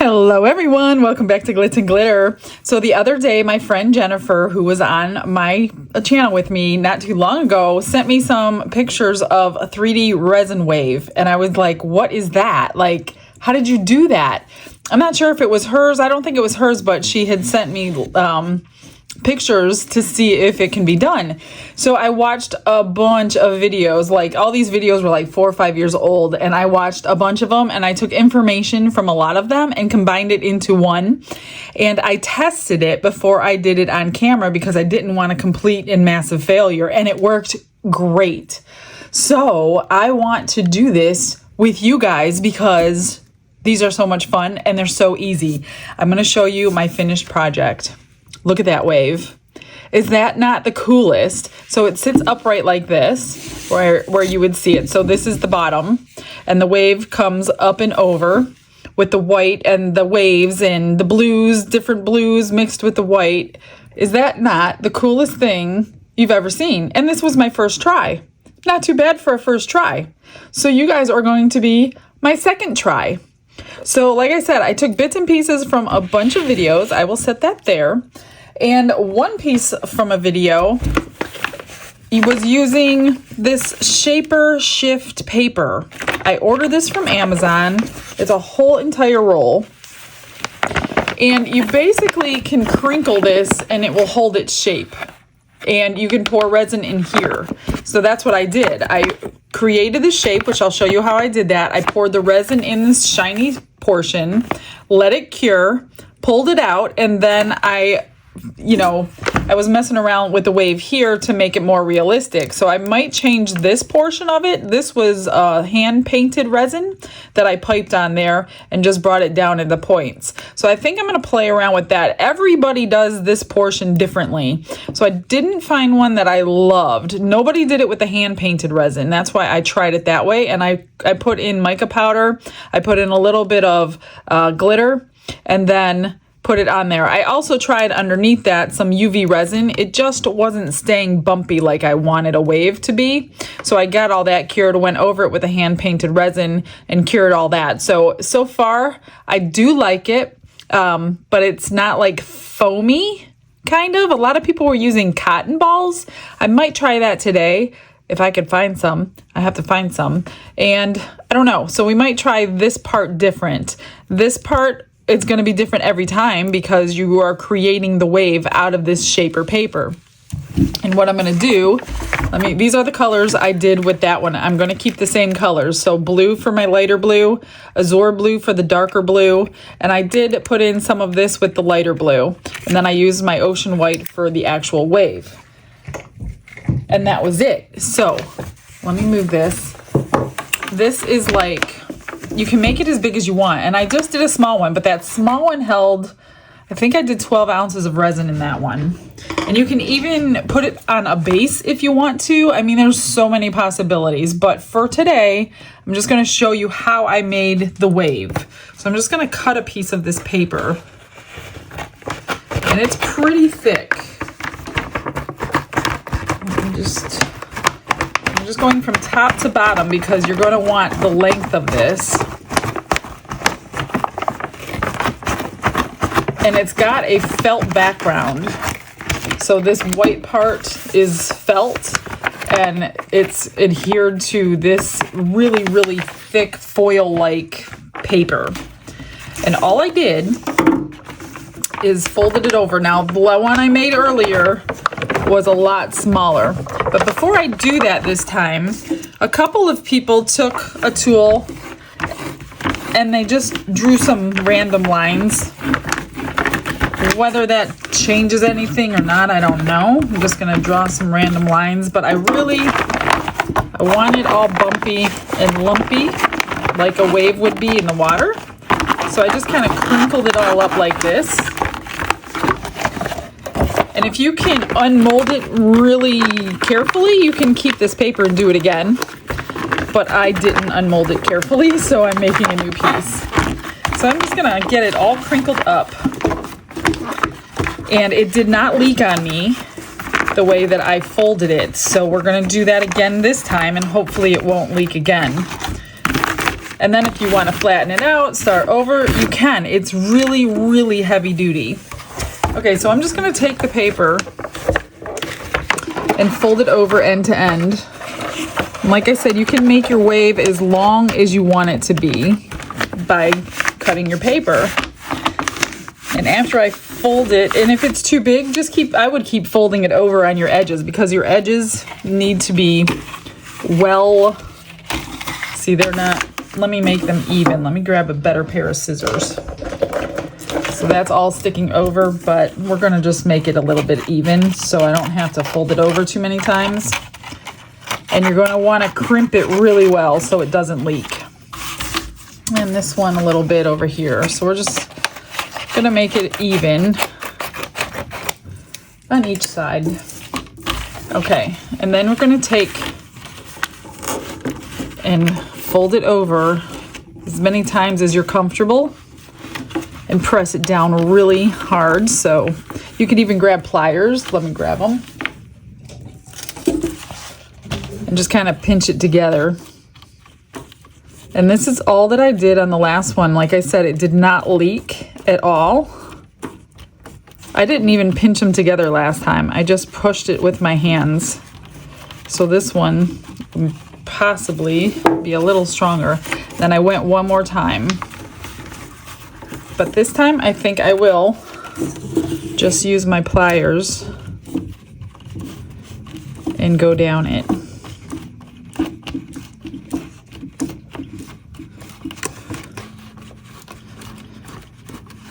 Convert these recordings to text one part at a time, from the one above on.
Hello everyone, welcome back to Glitz and Glitter. So the other day, my friend Jennifer, who was on my channel with me not too long ago, sent me some pictures of a 3D resin wave. And I was like, what is that? Like, how did you do that? I'm not sure if it was hers. I don't think it was hers, but she had sent me pictures to see if it can be done. So I watched a bunch of videos, like all these videos were like 4 or 5 years old, and I watched a bunch of them and I took information from a lot of them and combined it into one, and I tested it before I did it on camera because I didn't want a complete and massive failure, and it worked great. So I want to do this with you guys because these are so much fun and they're so easy. I'm going to show you my finished project. Look at that wave. Is that not the coolest? So it sits upright like this, where you would see it. So this is the bottom, and the wave comes up and over with the white and the waves and the blues, different blues mixed with the white. Is that not the coolest thing you've ever seen? And this was my first try. Not too bad for a first try. So you guys are going to be my second try. So like I said, I took bits and pieces from a bunch of videos. I will set that there. And one piece from a video, he was using this Shaper Shift paper. I ordered this from Amazon. It's a whole entire roll. And you basically can crinkle this and it will hold its shape. And you can pour resin in here. So that's what I did. I created the shape, which I'll show you how I did that. I poured the resin in this shiny portion, let it cure, pulled it out, and then I was messing around with the wave here to make it more realistic. So I might change this portion of it. This was hand painted resin that I piped on there and just brought it down into points. So I think I'm going to play around with that. Everybody does this portion differently. So I didn't find one that I loved. Nobody did it with the hand painted resin. That's why I tried it that way. And I put in mica powder. I put in a little bit of glitter, and then put it on there. I also tried underneath that some UV resin. It just wasn't staying bumpy like I wanted a wave to be. So I got all that cured, went over it with a hand painted resin and cured all that. So far I do like it, but it's not like foamy kind of. A lot of people were using cotton balls. I might try that today if I could find some. I have to find some. And I don't know. So we might try this part different. This part, it's going to be different every time because you are creating the wave out of this Shaper paper. And what I'm going to do, these are the colors I did with that one. I'm going to keep the same colors. So blue for my lighter blue, azure blue for the darker blue, and I did put in some of this with the lighter blue. And then I used my ocean white for the actual wave. And that was it. So let me move this. This is like, you can make it as big as you want. And I just did a small one, but that small one held, I think I did 12 ounces of resin in that one. And you can even put it on a base if you want to. I mean, there's so many possibilities. But for today, I'm just going to show you how I made the wave. So I'm just going to cut a piece of this paper. And it's pretty thick. I'm just going from top to bottom because you're going to want the length of this. And it's got a felt background. So this white part is felt and it's adhered to this really, really thick foil-like paper. And all I did is folded it over. Now, the one I made earlier was a lot smaller. But before I do that this time, a couple of people took a tool and they just drew some random lines. Whether that changes anything or not, I don't know. I'm just gonna draw some random lines, but I want it all bumpy and lumpy like a wave would be in the water. So I just kind of crinkled it all up like this. And if you can unmold it really carefully, you can keep this paper and do it again. But I didn't unmold it carefully, so I'm making a new piece. So I'm just gonna get it all crinkled up. And it did not leak on me the way that I folded it. So we're gonna do that again this time and hopefully it won't leak again. And then if you want to flatten it out, start over, you can. It's really, really heavy duty. Okay, so I'm just going to take the paper and fold it over end to end. And like I said, you can make your wave as long as you want it to be by cutting your paper. And after I fold it, and if it's too big, I would keep folding it over on your edges, because your edges need to be well, see, they're not, let me make them even. Let me grab a better pair of scissors. So that's all sticking over, but we're gonna just make it a little bit even so I don't have to fold it over too many times. And you're gonna wanna crimp it really well so it doesn't leak. And this one a little bit over here. So we're just gonna make it even on each side. Okay, and then we're gonna take and fold it over as many times as you're comfortable and press it down really hard. So you could even grab pliers. Let me grab them. And just kind of pinch it together. And this is all that I did on the last one. Like I said, it did not leak at all. I didn't even pinch them together last time. I just pushed it with my hands. So this one would possibly be a little stronger. Then I went one more time. But this time I think I will just use my pliers and go down it.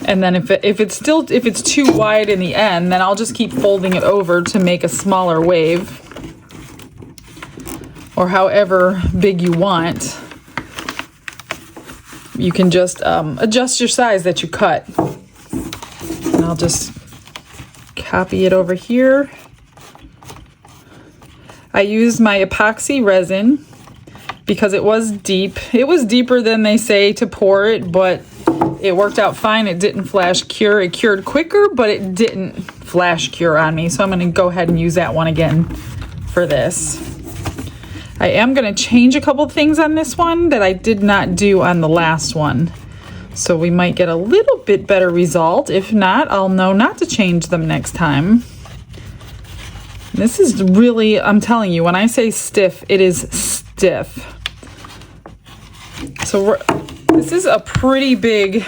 And then if it's too wide in the end, then I'll just keep folding it over to make a smaller wave, or however big you want. You can just adjust your size that you cut. And I'll just copy it over here. I used my epoxy resin because it was deep. It was deeper than they say to pour it, but it worked out fine. It didn't flash cure. It cured quicker, but it didn't flash cure on me. So I'm going to go ahead and use that one again for this. I am going to change a couple things on this one that I did not do on the last one. So we might get a little bit better result. If not, I'll know not to change them next time. This is really, I'm telling you, when I say stiff, it is stiff. So this is a pretty big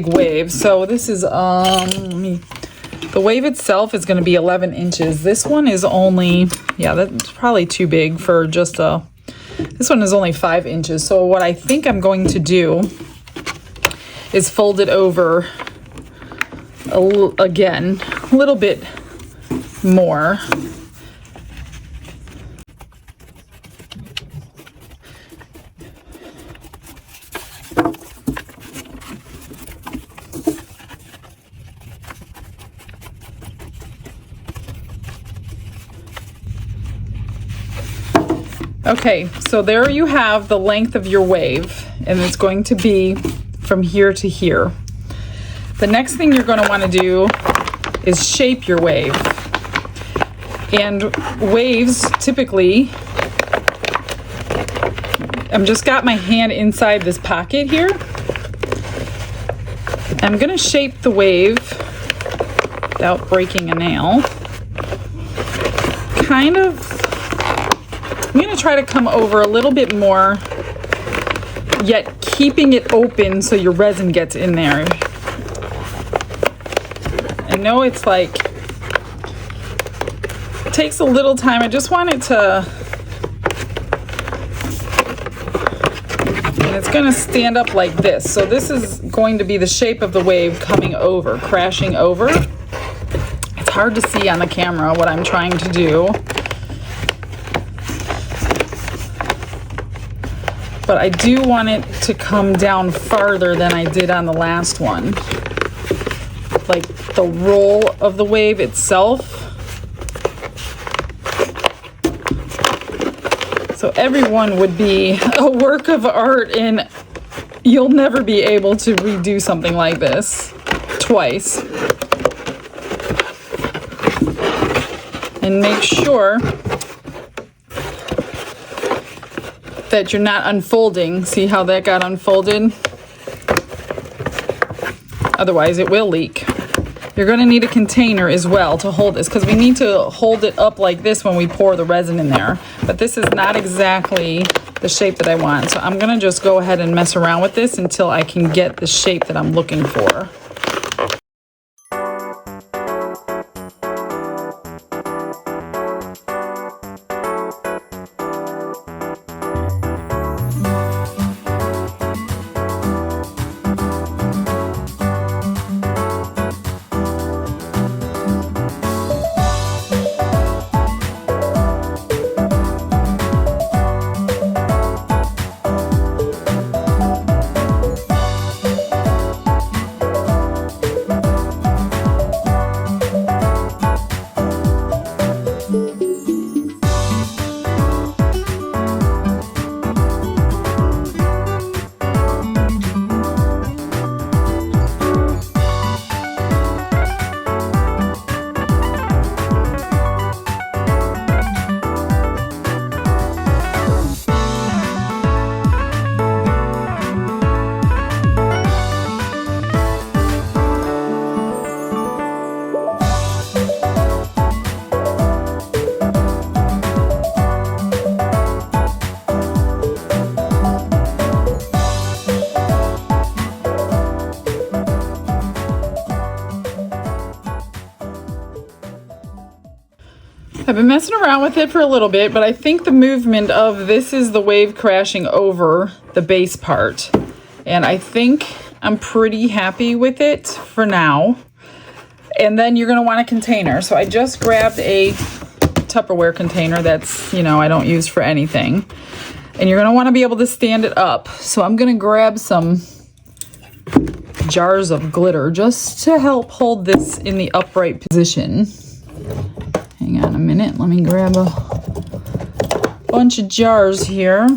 wave. So this is, the wave itself is going to be 11 inches. This one is only, yeah, that's probably too big for just this one is only 5 inches. So what I think I'm going to do is fold it over again, a little bit more. Okay, so there you have the length of your wave, and it's going to be from here to here. The next thing you're going to want to do is shape your wave. And waves, typically, I've just got my hand inside this pocket here. I'm going to shape the wave without breaking a nail. Kind of, I'm going to try to come over a little bit more, yet keeping it open so your resin gets in there. I know it's like, it takes a little time. I just want it to, and it's going to stand up like this. So this is going to be the shape of the wave coming over, crashing over. It's hard to see on the camera what I'm trying to do. But I do want it to come down farther than I did on the last one. Like the roll of the wave itself. So everyone would be a work of art, and you'll never be able to redo something like this twice. And make sure that you're not unfolding. See how that got unfolded? Otherwise it will leak. You're going to need a container as well to hold this, because we need to hold it up like this when we pour the resin in there. But this is not exactly the shape that I want. So I'm going to just go ahead and mess around with this until I can get the shape that I'm looking for. I've been messing around with it for a little bit, but I think the movement of this is the wave crashing over the base part. And I think I'm pretty happy with it for now. And then you're going to want a container. So I just grabbed a Tupperware container that's, you know, I don't use for anything. And you're going to want to be able to stand it up. So I'm going to grab some jars of glitter just to help hold this in the upright position. Hang on a minute, let me grab a bunch of jars here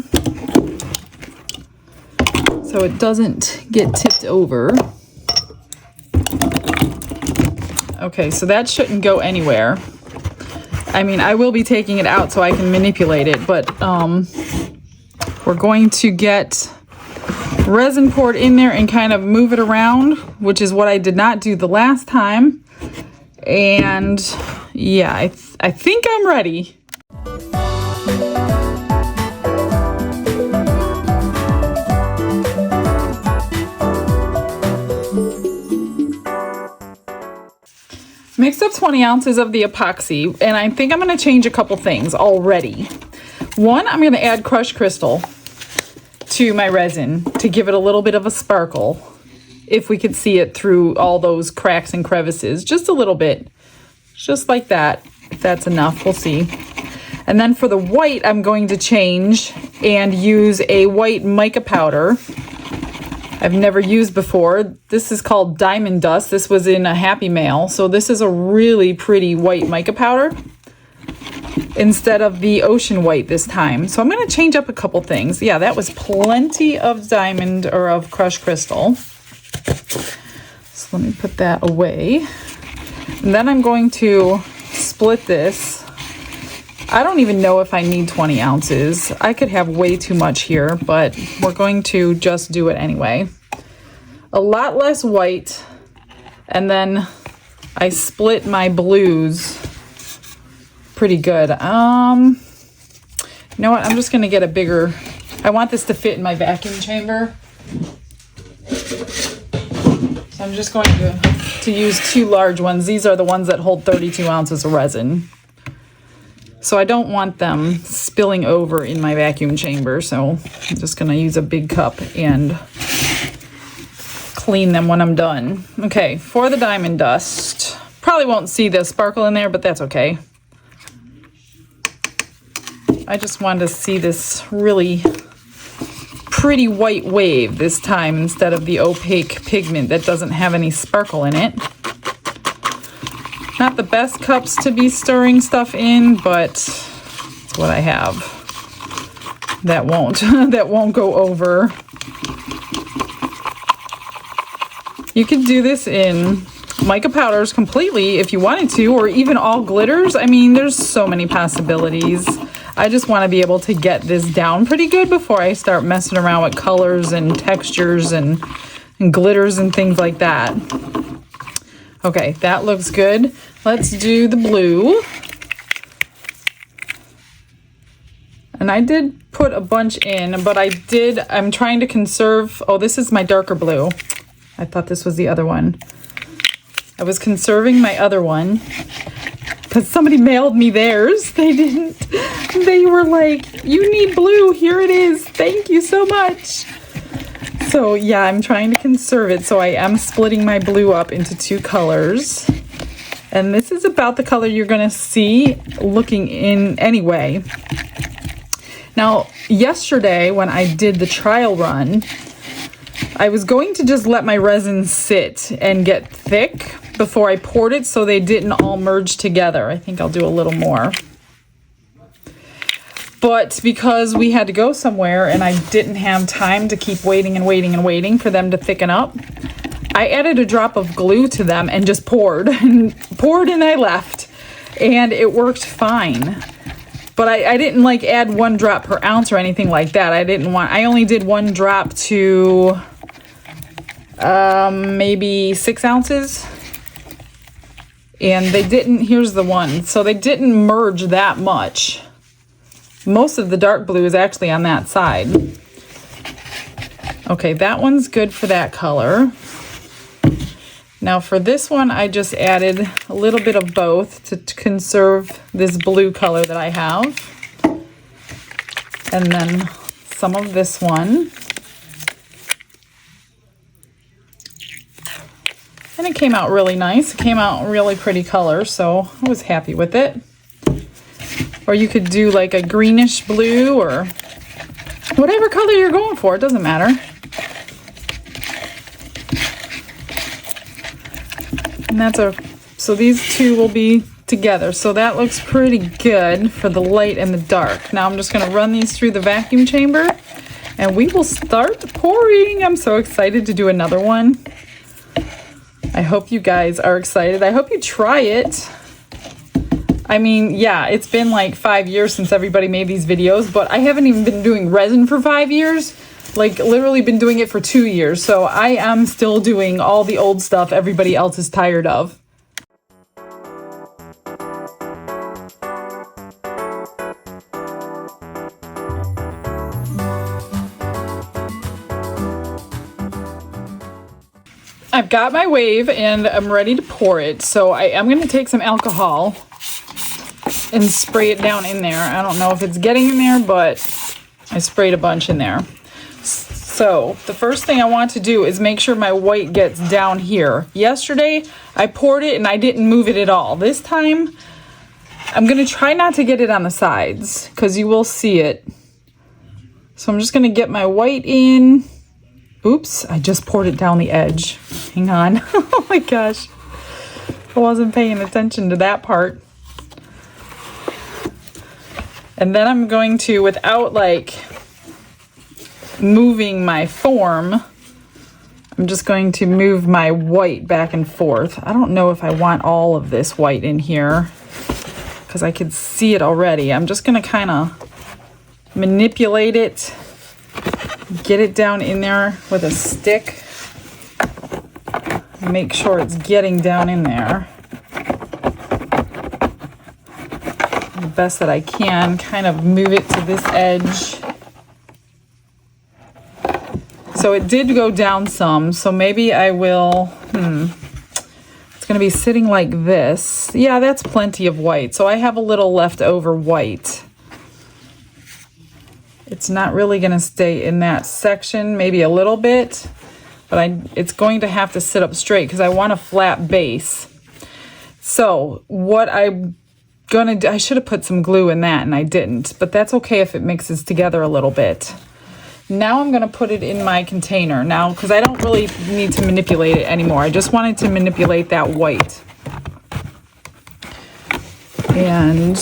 so it doesn't get tipped over. Okay, so that shouldn't go anywhere. I mean, I will be taking it out so I can manipulate it, but we're going to get resin poured in there and kind of move it around, which is what I did not do the last time. And yeah, I think I'm ready. Mixed up 20 ounces of the epoxy, and I think I'm going to change a couple things already. One, I'm going to add crushed crystal to my resin to give it a little bit of a sparkle. If we could see it through all those cracks and crevices, just a little bit, just like that. If that's enough, we'll see. And then for the white, I'm going to change and use a white mica powder I've never used before. This is called Diamond Dust. This was in a Happy Mail. So this is a really pretty white mica powder instead of the ocean white this time. So I'm going to change up a couple things. Yeah, that was plenty of diamond or of crushed crystal. So let me put that away. And then I'm going to split this. I don't even know if I need 20 ounces. I could have way too much here, but we're going to just do it anyway. A lot less white. And then I split my blues pretty good. You know what? I'm just going to get a bigger... I want this to fit in my vacuum chamber. So I'm just going to use 2 large ones. These are the ones that hold 32 ounces of resin. So I don't want them spilling over in my vacuum chamber. So I'm just going to use a big cup and clean them when I'm done. Okay, for the diamond dust. Probably won't see the sparkle in there, but that's okay. I just wanted to see this really pretty white wave this time instead of the opaque pigment that doesn't have any sparkle in it. Not the best cups to be stirring stuff in, but it's what I have. That won't go over. You could do this in mica powders completely if you wanted to, or even all glitters. I mean, there's so many possibilities. I just want to be able to get this down pretty good before I start messing around with colors and textures and glitters and things like that. Okay, that looks good. Let's do the blue. And I did put a bunch in, but I'm trying to conserve. Oh, this is my darker blue. I thought this was the other one. I was conserving my other one because somebody mailed me theirs. They didn't. They were like, you need blue. Here it is. Thank you so much. So yeah, I'm trying to conserve it. So I am splitting my blue up into 2 colors. And this is about the color you're going to see looking in anyway. Now, yesterday when I did the trial run, I was going to just let my resin sit and get thick before I poured it so they didn't all merge together. I think I'll do a little more. But because we had to go somewhere and I didn't have time to keep waiting and waiting and waiting for them to thicken up, I added a drop of glue to them and just poured and I left. And it worked fine. But I didn't like add 1 drop per ounce or anything like that. I only did 1 drop to maybe 6 ounces. And they didn't, here's the one. So they didn't merge that much. Most of the dark blue is actually on that side. Okay, that one's good for that color. Now for this one, I just added a little bit of both to conserve this blue color that I have. And then some of this one. And it came out really nice. It came out really pretty color, so I was happy with it. Or you could do like a greenish blue or whatever color you're going for. It doesn't matter. And so these 2 will be together. So that looks pretty good for the light and the dark. Now I'm just going to run these through the vacuum chamber and we will start pouring. I'm so excited to do another one. I hope you guys are excited. I hope you try it. I mean, yeah, it's been like 5 years since everybody made these videos, but I haven't even been doing resin for 5 years. Like literally been doing it for 2 years. So I am still doing all the old stuff everybody else is tired of. I've got my wave and I'm ready to pour it. So I am going to take some alcohol and spray it down in there. I don't know if it's getting in there, but I sprayed a bunch in there. So the first thing I want to do is make sure my white gets down here. Yesterday, I poured it and I didn't move it at all. This time, I'm going to try not to get it on the sides because you will see it. So I'm just going to get my white in. Oops, I just poured it down the edge. Hang on. Oh my gosh. I wasn't paying attention to that part. And then I'm going to, without like moving my form, I'm just going to move my white back and forth. I don't know if I want all of this white in here because I could see it already. I'm just going to kind of manipulate it, get it down in there with a stick, make sure it's getting down in there the best that I can, kind of move it to this edge. So it did go down some, so maybe I will, it's going to be sitting like this. Yeah, that's plenty of white. So I have a little leftover white. It's not really going to stay in that section, maybe a little bit, but it's going to have to sit up straight because I want a flat base. So what I'm going to do, I should have put some glue in that and I didn't, but that's okay if it mixes together a little bit. Now I'm going to put it in my container now because I don't really need to manipulate it anymore. I just wanted to manipulate that white. And,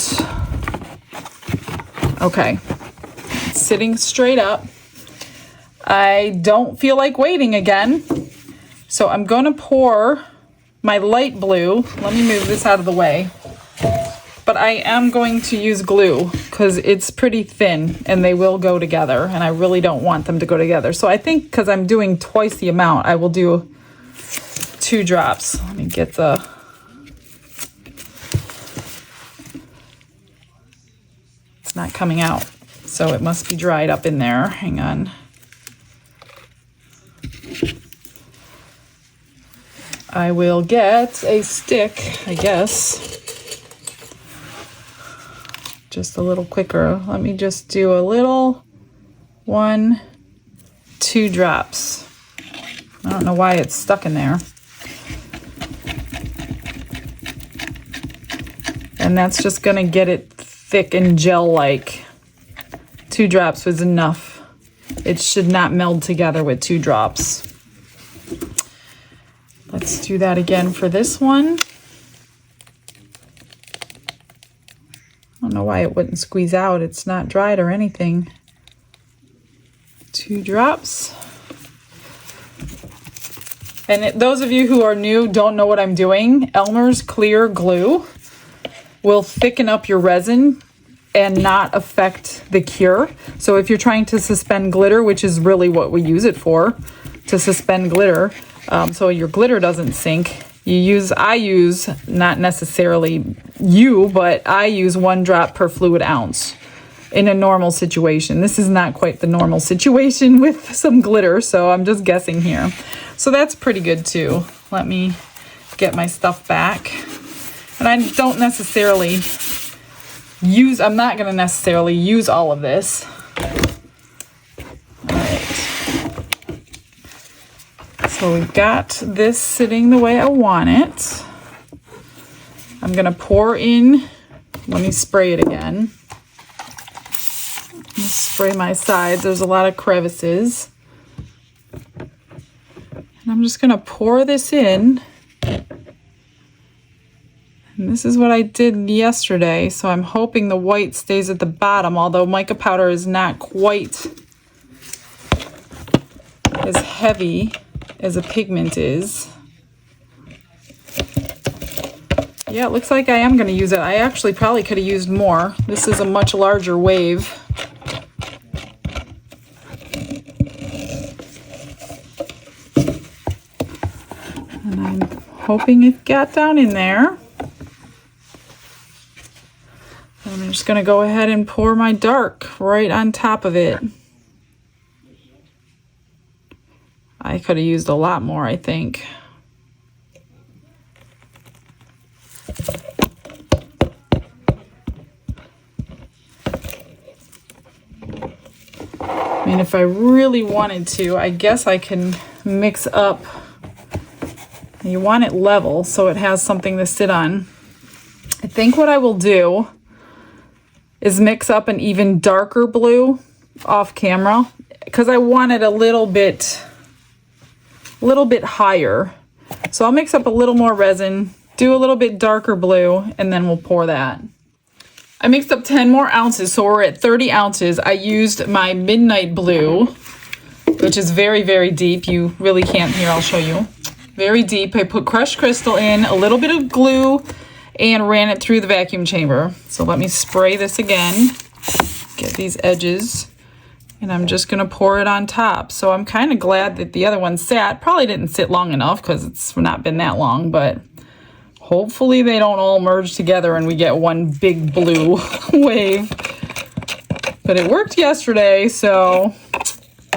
okay, it's sitting straight up. I don't feel like waiting again. So I'm going to pour my light blue. Let me move this out of the way. but I am going to use glue because it's pretty thin and they will go together, and I really don't want them to go together. So I think because I'm doing twice the amount, I will do 2 drops. Let me get the... It's not coming out, so it must be dried up in there. Hang on. I will get a stick, I guess. Just a little quicker. Let me just do a little 1, 2 drops. I don't know why it's stuck in there. And that's just gonna get it thick and gel-like. 2 drops was enough. It should not meld together with 2 drops. Let's do that again for this one. I don't know why it wouldn't squeeze out. It's not dried or anything. 2 drops. And those of you who are new, don't know what I'm doing, Elmer's clear glue will thicken up your resin and not affect the cure. So if you're trying to suspend glitter, which is really what we use it for, to suspend glitter, so your glitter doesn't sink, I use, not necessarily you, but I use 1 drop per fluid ounce in a normal situation. This is not quite the normal situation with some glitter, so I'm just guessing here. So that's pretty good too. Let me get my stuff back. And I don't necessarily I'm not gonna necessarily use all of this. All right. So we've got this sitting the way I want it. I'm gonna pour in, let me spray it again. Spray my sides, there's a lot of crevices. And I'm just gonna pour this in. And this is what I did yesterday, so I'm hoping the white stays at the bottom, although mica powder is not quite as heavy as a pigment is. Yeah, it looks like I am going to use it. I actually probably could have used more. This is a much larger wave. And I'm hoping it got down in there. And I'm just going to go ahead and pour my dark right on top of it. I could have used a lot more, I think. I mean, if I really wanted to, I guess I can mix up. You want it level so it has something to sit on. I think what I will do is mix up an even darker blue off camera because I want it a little bit higher. So I'll mix up a little more resin, do a little bit darker blue, and then we'll pour that. I mixed up 10 more ounces, so we're at 30 ounces. I used my Midnight Blue, which is very, very deep. You really can't, here, I'll show you. Very deep. I put crushed crystal in, a little bit of glue, and ran it through the vacuum chamber. So let me spray this again, get these edges, and I'm just gonna pour it on top. So I'm kind of glad that the other one sat. Probably didn't sit long enough because it's not been that long, but hopefully they don't all merge together and we get one big blue wave. But it worked yesterday, so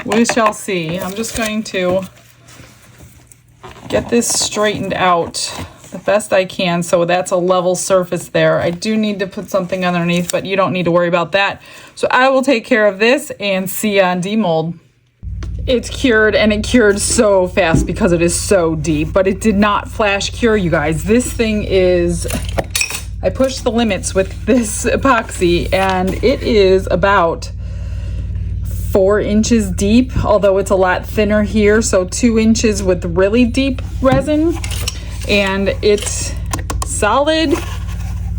we shall see. I'm just going to get this straightened out the best I can so that's a level surface there. I do need to put something underneath, but you don't need to worry about that. So I will take care of this and see you on demold. It's cured, and it cured so fast because it is so deep, but it did not flash cure, you guys. This thing is, I pushed the limits with this epoxy, and it is about 4 inches deep, although it's a lot thinner here, so 2 inches with really deep resin. And it's solid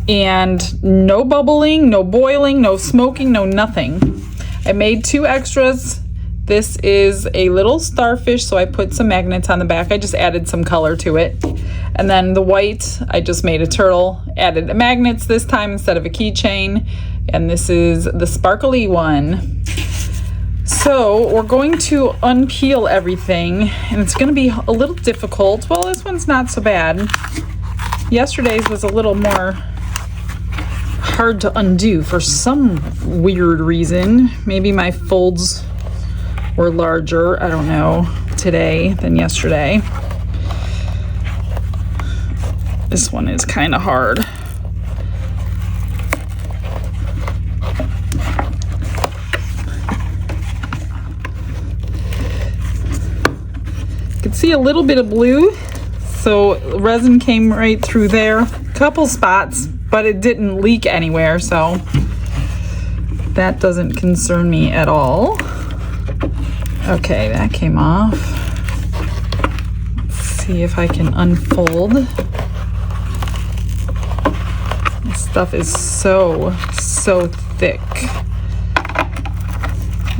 and no bubbling, no boiling, no smoking, no nothing. I made 2 extras This is a little starfish, so I put some magnets on the back. I just added some color to it. And then the white, I just made a turtle, added the magnets this time instead of a keychain. And this is the sparkly one. So we're going to unpeel everything, and it's going to be a little difficult. Well, this one's not so bad. Yesterday's was a little more hard to undo for some weird reason. Maybe my folds were larger, I don't know, today than yesterday. This one is kind of hard. You can see a little bit of blue, so resin came right through there. Couple spots, but it didn't leak anywhere, so that doesn't concern me at all. Okay, that came off. Let's see if I can unfold. This stuff is so thick.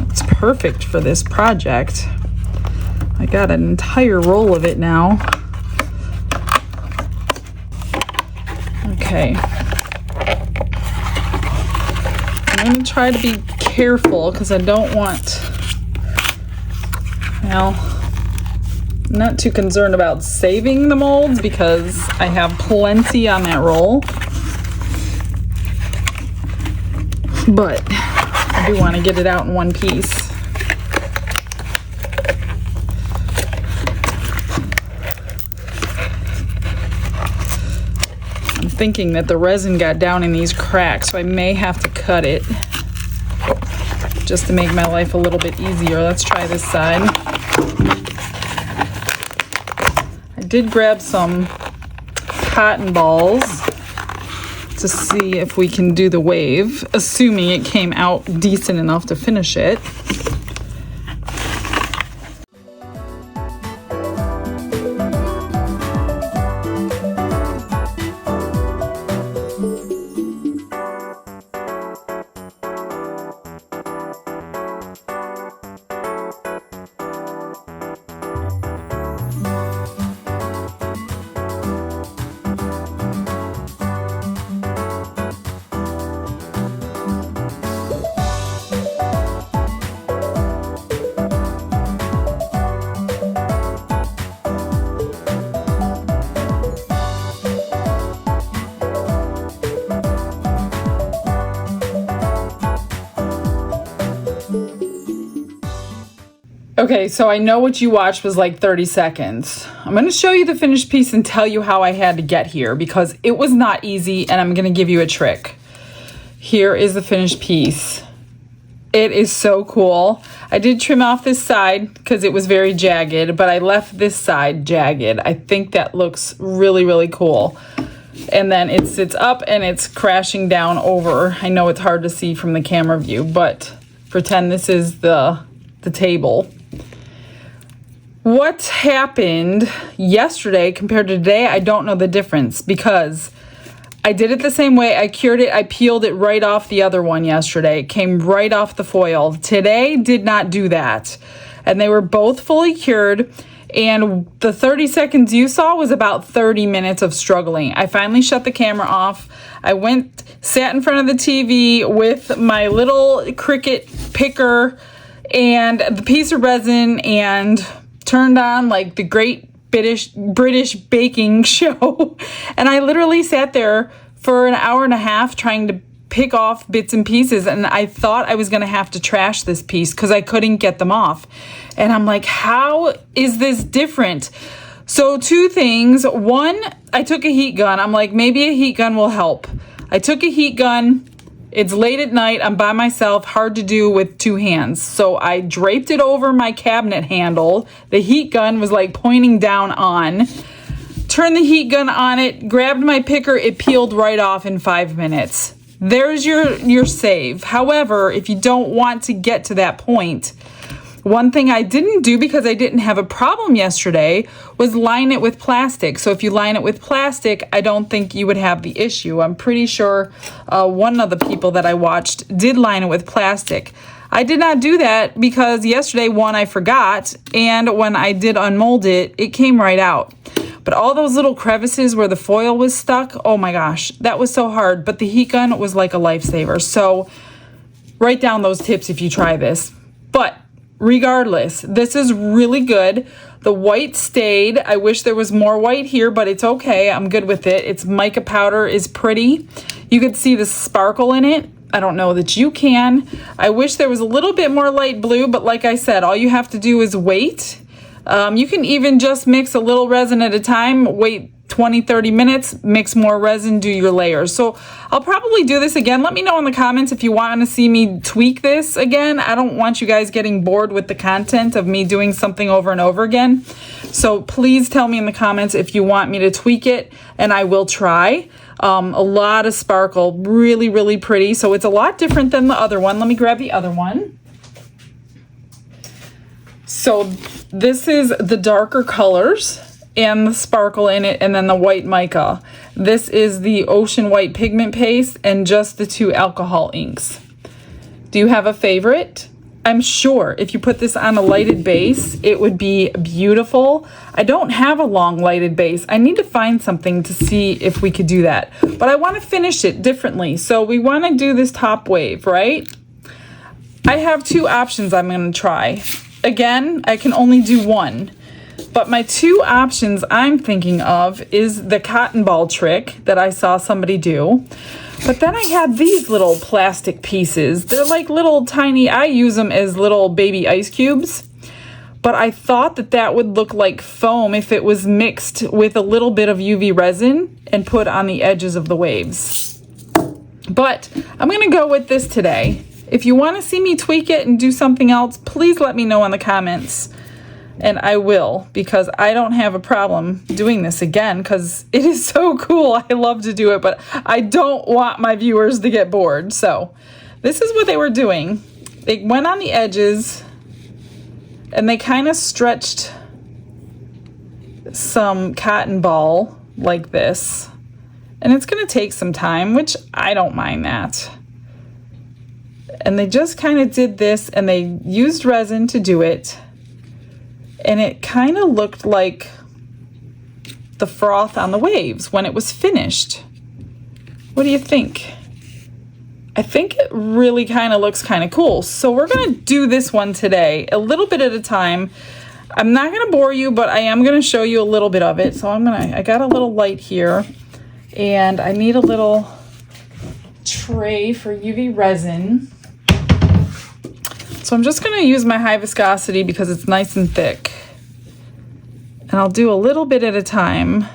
It's perfect for this project. I got an entire roll of it now. Okay. I'm going to try to be careful because I don't want... Well, I'm not too concerned about saving the molds because I have plenty on that roll. But I do want to get it out in one piece. I'm thinking that the resin got down in these cracks, so I may have to cut it just to make my life a little bit easier. Let's try this side. I did grab some cotton balls to see if we can do the wave, assuming it came out decent enough to finish it. Okay, so I know what you watched was like 30 seconds. I'm going to show you the finished piece and tell you how I had to get here because it was not easy, and I'm going to give you a trick. Here is the finished piece. It is so cool. I did trim off this side because it was very jagged, but I left this side jagged. I think that looks really, really cool. And then it sits up and it's crashing down over. I know it's hard to see from the camera view, but pretend this is the table. What happened yesterday compared to today, I don't know the difference because I did it the same way. I cured it. I peeled it right off the other one yesterday. It came right off the foil. Today did not do that. And they were both fully cured. And the 30 seconds you saw was about 30 minutes of struggling. I finally shut the camera off. I went, sat in front of the TV with my little Cricut picker and the piece of resin and turned on like the Great British Baking Show. And I literally sat there for an hour and a half trying to pick off bits and pieces. And I thought I was going to have to trash this piece because I couldn't get them off. And I'm like, how is this different? So two things. One, I took a heat gun. I'm like, maybe a heat gun will help. I took a heat gun. It's late at night. I'm by myself. Hard to do with two hands. So I draped it over my cabinet handle. The heat gun was like pointing down on. Turned the heat gun on it. Grabbed my picker. It peeled right off in 5 minutes. There's your save. However, if you don't want to get to that point, one thing I didn't do because I didn't have a problem yesterday was line it with plastic. So if you line it with plastic, I don't think you would have the issue. I'm pretty sure one of the people that I watched did line it with plastic. I did not do that because yesterday, one, I forgot, and when I did unmold it, it came right out. But all those little crevices where the foil was stuck, oh my gosh, that was so hard. But the heat gun was like a lifesaver. So write down those tips if you try this. But regardless, this is really good. The white stayed. I wish there was more white here, but it's okay. I'm good with it. It's mica powder is pretty. You could see the sparkle in it. I don't know that you can. I wish there was a little bit more light blue, but like I said, all you have to do is wait. You can even just mix a little resin at a time, wait 20-30 minutes, mix more resin, do your layers. So I'll probably do this again. Let me know in the comments if you want to see me tweak this again. I don't want you guys getting bored with the content of me doing something over and over again. So please tell me in the comments if you want me to tweak it, and I will try. A lot of sparkle, really, really pretty. So it's a lot different than the other one. Let me grab the other one. So this is the darker colors and the sparkle in it, and then the white mica. This is the ocean white pigment paste and just the 2 alcohol inks. Do you have a favorite? I'm sure if you put this on a lighted base, it would be beautiful. I don't have a long lighted base. I need to find something to see if we could do that. But I want to finish it differently. So we want to do this top wave, right? I have 2 options I'm going to try. Again, I can only do one. But my 2 options I'm thinking of is the cotton ball trick that I saw somebody do. But then I had these little plastic pieces. They're like little tiny, I use them as little baby ice cubes. But I thought that that would look like foam if it was mixed with a little bit of UV resin and put on the edges of the waves. But I'm going to go with this today. If you want to see me tweak it and do something else, please let me know in the comments. And I will, because I don't have a problem doing this again because it is so cool. I love to do it, but I don't want my viewers to get bored. So this is what they were doing. They went on the edges and they kind of stretched some cotton ball like this. And it's going to take some time, which I don't mind that. And they just kind of did this, and they used resin to do it. And it kind of looked like the froth on the waves when it was finished. What do you think? I think it really kind of looks kind of cool. So we're going to do this one today, a little bit at a time. I'm not going to bore you, but I am going to show you a little bit of it. So I got a little light here, and I need a little tray for UV resin. So I'm just going to use my high viscosity because it's nice and thick. And I'll do a little bit at a time.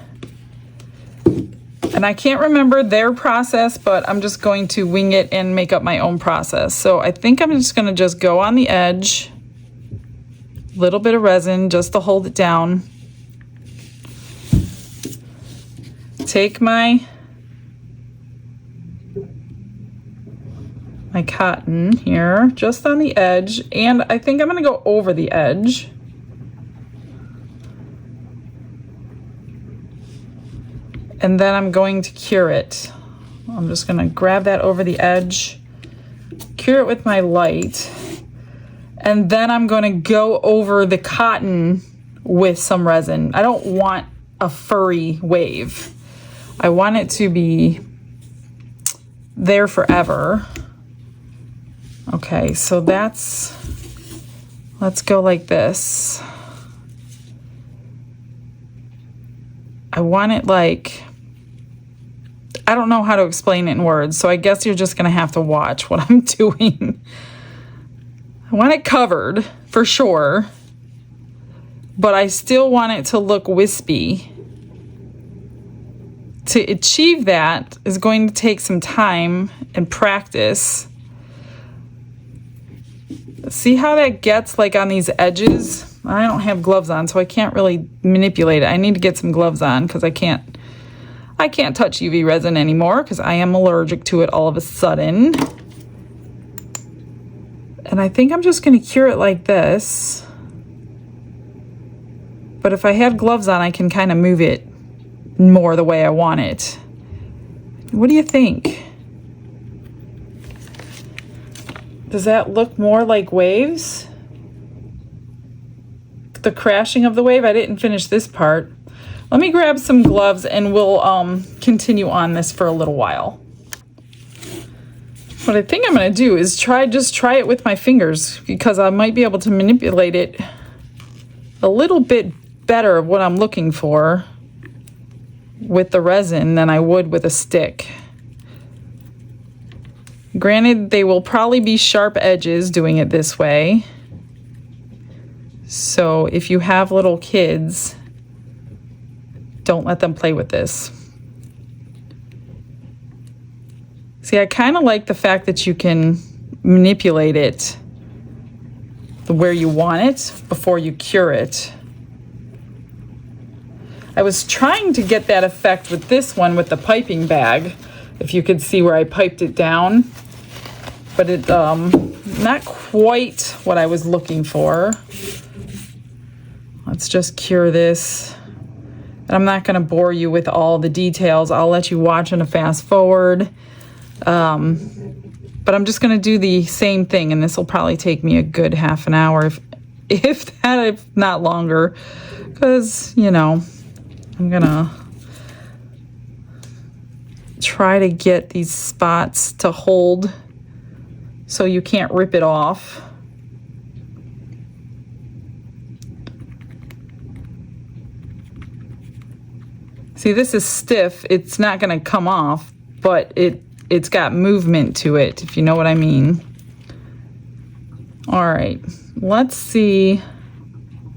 And I can't remember their process, but I'm just going to wing it and make up my own process. So I think I'm just going to go on the edge. A little bit of resin just to hold it down. Take my cotton here, just on the edge, and I think I'm going to go over the edge. And then I'm going to cure it. I'm just going to grab that over the edge, cure it with my light, and then I'm going to go over the cotton with some resin. I don't want a furry wave. I want it to be there forever. Okay, so let's go like this. I want it like, I don't know how to explain it in words, so I guess you're just gonna have to watch what I'm doing. I want it covered for sure, but I still want it to look wispy. To achieve that is going to take some time and practice. See how that gets like on these edges? I don't have gloves on, so I can't really manipulate it. I need to get some gloves on because I can't touch UV resin anymore because I am allergic to it all of a sudden. And I think I'm just going to cure it like this. But if I have gloves on, I can kind of move it more the way I want it. What do you think? Does that look more like waves? The crashing of the wave? I didn't finish this part. Let me grab some gloves and we'll continue on this for a little while. What I think I'm going to do is just try it with my fingers, because I might be able to manipulate it a little bit better of what I'm looking for with the resin than I would with a stick. Granted, they will probably be sharp edges doing it this way. So if you have little kids, don't let them play with this. See, I kind of like the fact that you can manipulate it where you want it before you cure it. I was trying to get that effect with this one with the piping bag, if you could see where I piped it down, but it not quite what I was looking for. Let's just cure this. And I'm not going to bore you with all the details. I'll let you watch in a fast forward. But I'm just going to do the same thing, and this will probably take me a good half an hour, if not longer, because, you know, I'm going to try to get these spots to hold so you can't rip it off. See, this is stiff. It's not going to come off, but it's got movement to it, if you know what I mean. All right, let's see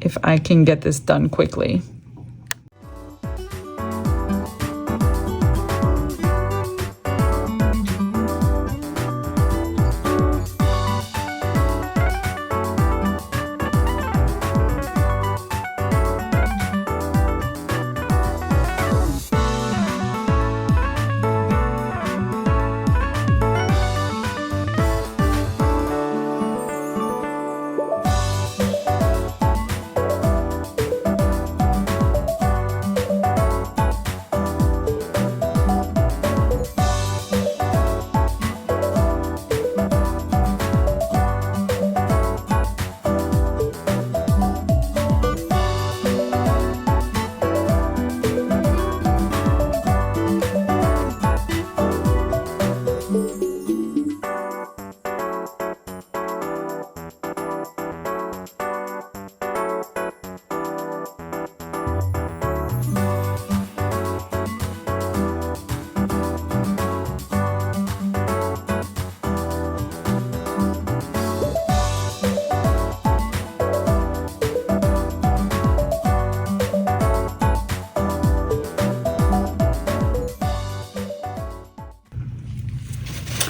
if I can get this done quickly.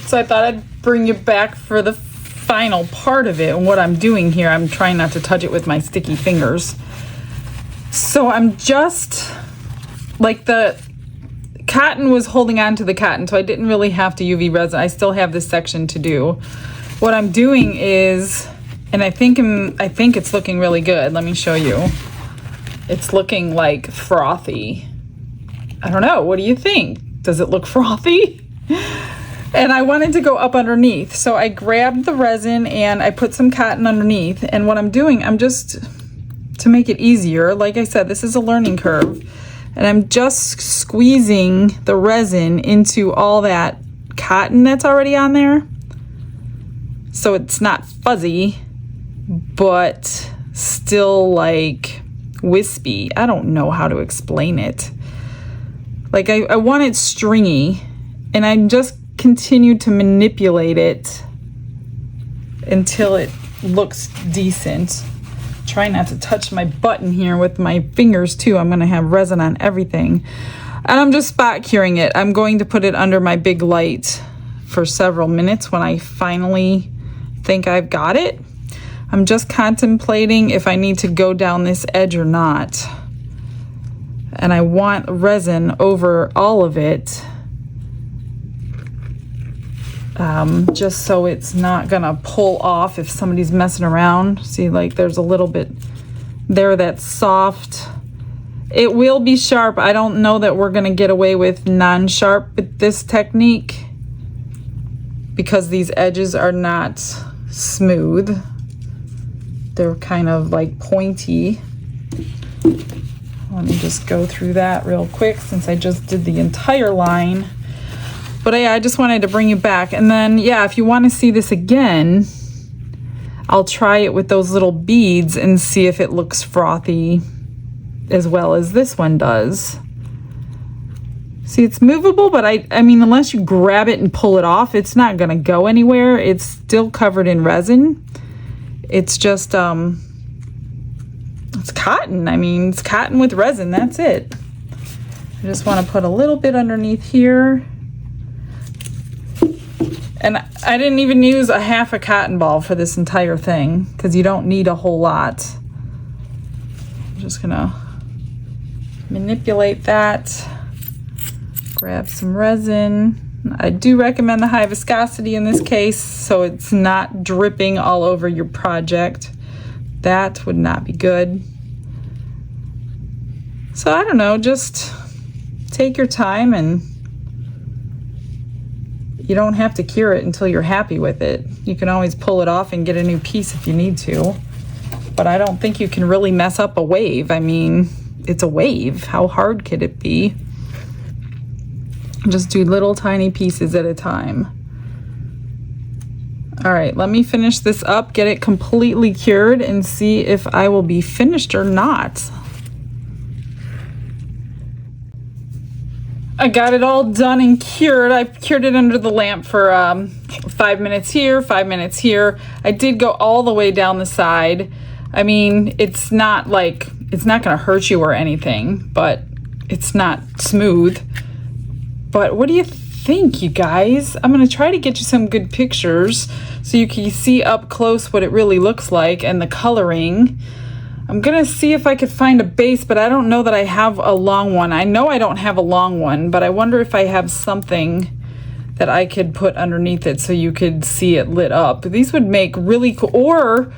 So I thought I'd bring you back for the final part of it. And what I'm doing here, I'm trying not to touch it with my sticky fingers. So I'm just, like, the cotton was holding on to the cotton, so I didn't really have to UV resin. I still have this section to do. What I'm doing is, and I think it's looking really good. Let me show you. It's looking like frothy. I don't know. What do you think? Does it look frothy? And I wanted to go up underneath. So I grabbed the resin and I put some cotton underneath. And what I'm doing, I'm just, to make it easier, like I said, this is a learning curve. And I'm just squeezing the resin into all that cotton that's already on there. So it's not fuzzy, but still like wispy. I don't know how to explain it. Like I want it stringy, and I just continue to manipulate it until it looks decent. Try not to touch my button here with my fingers too. I'm gonna have resin on everything. And I'm just spot curing it. I'm going to put it under my big light for several minutes when I finally think I've got it. I'm just contemplating if I need to go down this edge or not. And I want resin over all of it, just so it's not gonna pull off if somebody's messing around. See, like there's a little bit there that's soft. It will be sharp. I don't know that we're gonna get away with non-sharp with this technique, because these edges are not smooth. They're kind of like pointy. Let me just go through that real quick since I just did the entire line. But yeah, I just wanted to bring you back. And then, yeah, if you want to see this again, I'll try it with those little beads and see if it looks frothy as well as this one does. See, it's movable, but I mean, unless you grab it and pull it off, it's not going to go anywhere. It's still covered in resin. It's just, it's cotton. I mean, it's cotton with resin. That's it. I just want to put a little bit underneath here. And I didn't even use a half a cotton ball for this entire thing because you don't need a whole lot. I'm just gonna manipulate that. Grab some resin. I do recommend the high viscosity in this case so it's not dripping all over your project. That would not be good. So I don't know, just take your time, and you don't have to cure it until you're happy with it. You can always pull it off and get a new piece if you need to. But I don't think you can really mess up a wave. I mean, it's a wave. How hard could it be? Just do little tiny pieces at a time. All right, let me finish this up, get it completely cured, and see if I will be finished or not. I got it all done and cured. I cured it under the lamp for 5 minutes here, 5 minutes here. I did go all the way down the side. I mean, it's not like, it's not gonna hurt you or anything, but it's not smooth. But what do you think, you guys? I'm gonna try to get you some good pictures so you can see up close what it really looks like and the coloring. I'm gonna see if I could find a base, but I don't know that I have a long one. I know I don't have a long one, but I wonder if I have something that I could put underneath it so you could see it lit up. These would make really cool, or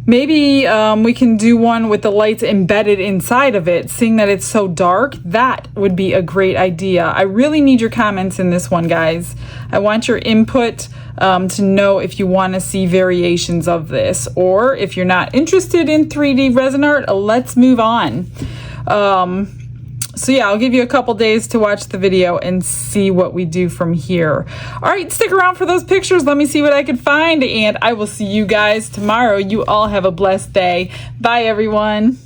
maybe we can do one with the lights embedded inside of it, seeing that it's so dark. That would be a great idea. I really need your comments in this one, guys. I want your input to know if you want to see variations of this, or if you're not interested in 3D resin art, let's move on. So yeah, I'll give you a couple days to watch the video and see what we do from here. All right, stick around for those pictures. Let me see what I can find, and I will see you guys tomorrow. You all have a blessed day. Bye, everyone.